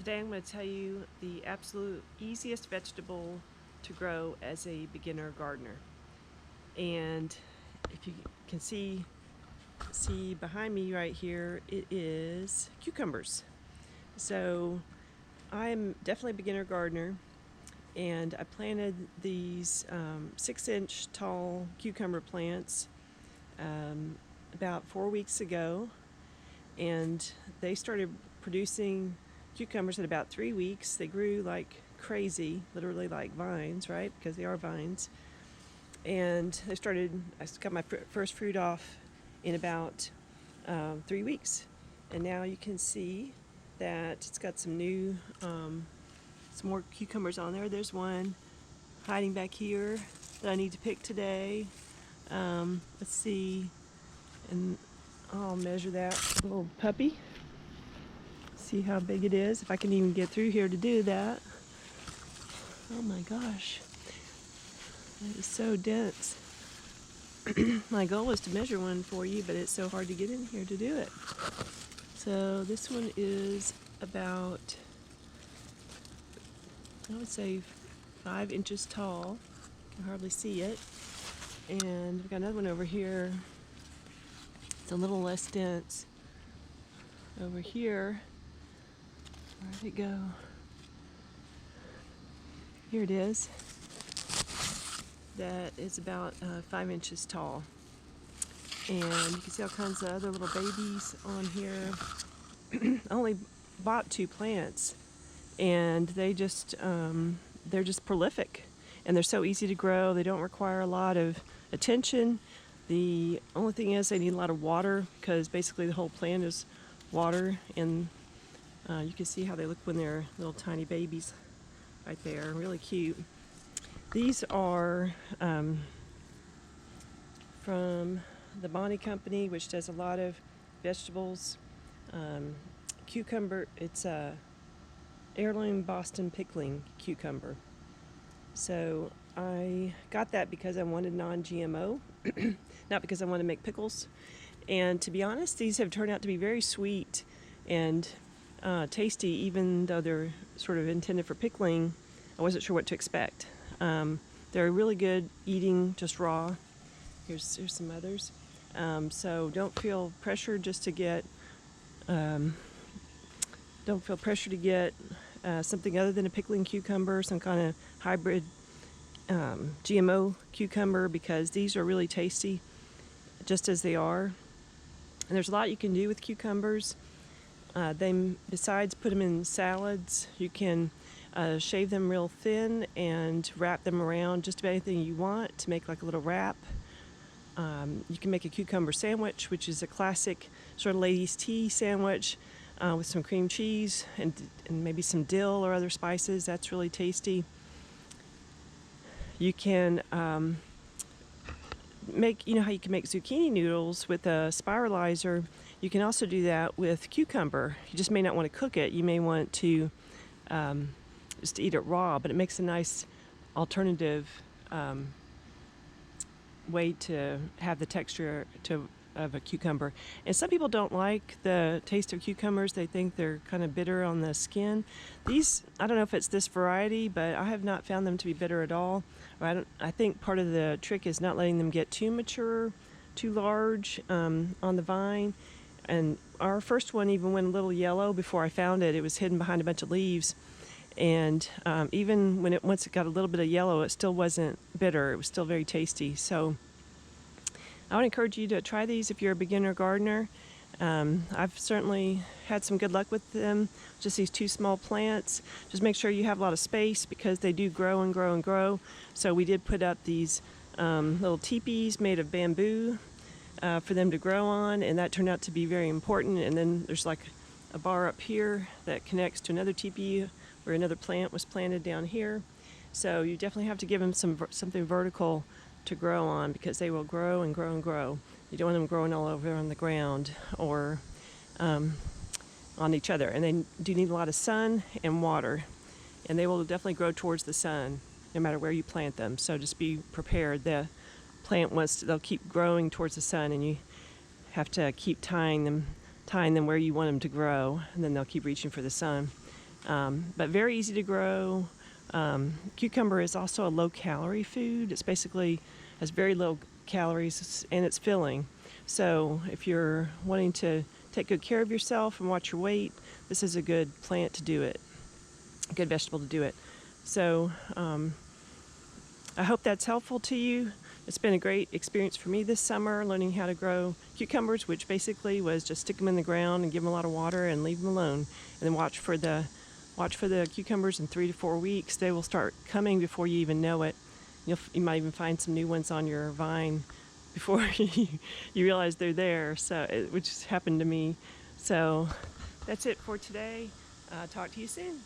Today I'm going to tell you the absolute easiest vegetable to grow as a beginner gardener. And if you can see behind me right here, it is cucumbers. So I'm definitely a beginner gardener, and I planted these 6-inch tall cucumber plants about 4 weeks ago, and they started producing cucumbers in about 3 weeks. They grew like crazy, literally like vines, right? Because they are vines. And I got my first fruit off in about 3 weeks. And now you can see that it's got some more cucumbers on there. There's one hiding back here that I need to pick today. Let's see, and I'll measure that little puppy. See how big it is, if I can even get through here to do that. Oh my gosh, it is so dense. My goal was to measure one for you, but it's so hard to get in here to do it. So this one is about, I would say, 5 inches tall. You can hardly see it. And we've got another one over here. It's a little less dense. Over here, where'd it go? Here it is. That is about 5 inches tall. And you can see all kinds of other little babies on here. I only bought 2 plants, and they're just prolific, and they're so easy to grow. They don't require a lot of attention. The only thing is they need a lot of water, because basically the whole plant is water, and you can see how they look when they're little tiny babies right there. Really cute. These are from the Bonnie Company, which does a lot of vegetables. Cucumber, it's a heirloom Boston pickling cucumber. So I got that because I wanted non-GMO, not because I wanted to make pickles. And to be honest, these have turned out to be very sweet and tasty, even though they're sort of intended for pickling. I wasn't sure what to expect. They're really good eating just raw. Here's some others. So don't feel pressured just to get something other than a pickling cucumber, some kind of hybrid GMO cucumber, because these are really tasty just as they are. And there's a lot you can do with cucumbers. Besides put them in salads, you can shave them real thin and wrap them around just about anything you want to make like a little wrap. You can make a cucumber sandwich, which is a classic sort of ladies' tea sandwich with some cream cheese and maybe some dill or other spices. That's really tasty. You can you know how you can make zucchini noodles with a spiralizer? You can also do that with cucumber. You just may not want to cook it. You may want to just eat it raw, but it makes a nice alternative way to have the texture of a cucumber. And some people don't like the taste of cucumbers. They think they're kind of bitter on the skin. These, I don't know if it's this variety, but I have not found them to be bitter at all. I think part of the trick is not letting them get too mature, too large on the vine. And our first one even went a little yellow before I found it. It was hidden behind a bunch of leaves. And even once it got a little bit of yellow, it still wasn't bitter. It was still very tasty. So I would encourage you to try these if you're a beginner gardener. I've certainly had some good luck with them. Just these 2 small plants. Just make sure you have a lot of space, because they do grow and grow and grow. So we did put up these little teepees made of bamboo for them to grow on, and that turned out to be very important. And then there's like a bar up here that connects to another teepee where another plant was planted down here. So you definitely have to give them something vertical to grow on, because they will grow and grow and grow. You don't want them growing all over on the ground or on each other. And they do need a lot of sun and water, and they will definitely grow towards the sun no matter where you plant them. So just be prepared. The plant they'll keep growing towards the sun, and you have to keep tying them where you want them to grow, and then they'll keep reaching for the sun. but very easy to grow. Cucumber is also a low-calorie food. It's basically has very low calories and it's filling. So if you're wanting to take good care of yourself and watch your weight, this is a good plant to do it, a good vegetable to do it. So I hope that's helpful to you. It's been a great experience for me this summer, learning how to grow cucumbers, which basically was just stick them in the ground and give them a lot of water and leave them alone, and then watch for the cucumbers in 3 to 4 weeks. They will start coming before you even know it. You might even find some new ones on your vine before you realize they're there. So, which happened to me. So that's it for today. Talk to you soon.